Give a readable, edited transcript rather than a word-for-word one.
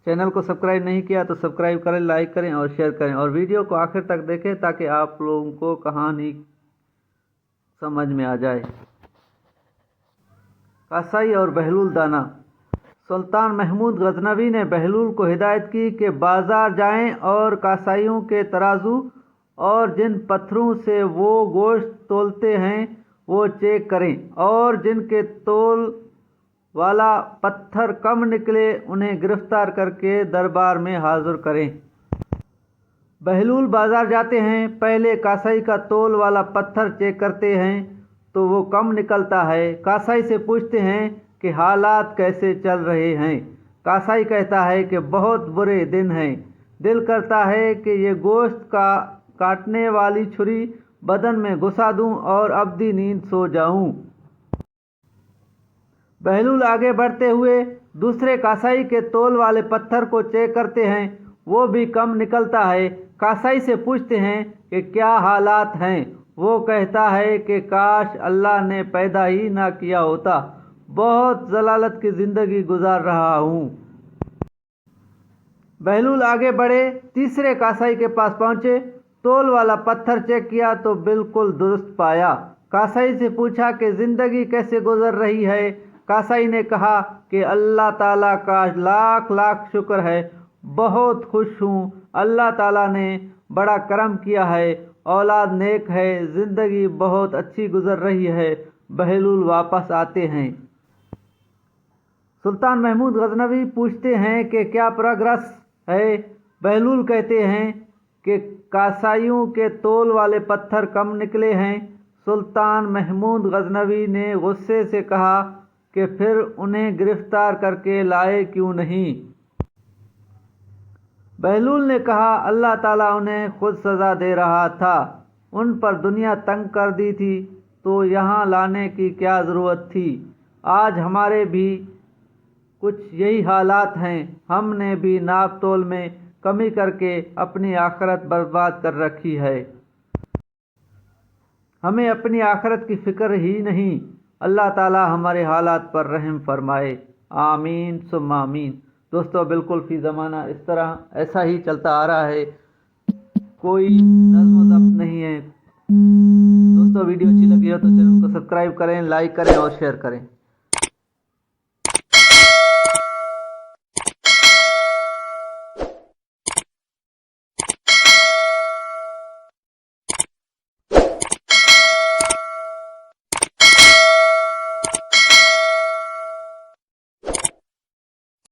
Channel को subscribe नहीं किया तो सब्सक्राइब करें, लाइक करें और शेयर करें और वीडियो को आखिर तक देखें ताकि आप लोगों को कहानी समझ में आ जाए। कासाई और बहलूल दाना। सुल्तान महमूद गजनवी ने बहलूल को हिदायत की कि बाजार जाएं और कासाइयों के तराजू और जिन पत्थरों से वो गोश्त तोलते हैं वो चेक करें और जिनके तोल वाला पत्थर कम निकले उन्हें गिरफ्तार करके दरबार में हाजिर करें। बहलूल बाजार जाते हैं, पहले कासाई का तोल वाला पत्थर चेक करते हैं तो वो कम निकलता है। कासाई से पूछते हैं कि हालात कैसे चल रहे हैं। कासाई कहता है कि बहुत बुरे दिन हैं, दिल करता है कि ये गोश्त का काटने वाली छुरी बदन में घुसा दूं और अब्दी नींद सो जाऊं। बहलूल आगे बढ़ते हुए दूसरे कासाई के तोल वाले पत्थर को चेक करते हैं, वो भी कम निकलता है। कासाई से पूछते हैं कि क्या हालात हैं। वो कहता है कि काश अल्लाह ने पैदा ही ना किया होता, बहुत जलालत की ज़िंदगी गुजार रहा हूँ। बहलूल आगे बढ़े, तीसरे कासाई के पास पहुँचे, तोल वाला पत्थर चेक किया तो बिल्कुल दुरुस्त पाया। कासाई से पूछा कि ज़िंदगी कैसे गुजर रही है। कासाई ने कहा कि अल्लाह ताला का लाख लाख शुक्र है, बहुत खुश हूँ। अल्लाह ताला ने बड़ा करम किया है, औलाद नेक है, ज़िंदगी बहुत अच्छी गुजर रही है। बहलूल वापस आते हैं। सुल्तान महमूद गजनवी पूछते हैं कि क्या प्रोग्रेस है। बहलूल कहते हैं कि कासाइयों के तोल वाले पत्थर कम निकले हैं। सुल्तान महमूद गजनवी ने गुस्से से कहा कि फिर उन्हें गिरफ्तार करके लाए क्यों नहीं। बहलूल ने कहा अल्लाह ताला उन्हें खुद सज़ा दे रहा था, उन पर दुनिया तंग कर दी थी तो यहाँ लाने की क्या ज़रूरत थी। आज हमारे भी कुछ यही हालात हैं, हमने भी नाप तोल में कमी करके अपनी आखिरत बर्बाद कर रखी है। हमें अपनी आखिरत की फ़िक्र ही नहीं। अल्लाह ताला हमारे हालात पर रहम फरमाए, आमीन सुम्मा आमीन। दोस्तों बिल्कुल फ़ी ज़माना इस तरह ऐसा ही चलता आ रहा है, कोई नज़्म ज़ब्त नहीं है। दोस्तों वीडियो अच्छी लगी हो तो चैनल को सब्सक्राइब करें, लाइक करें और शेयर करें।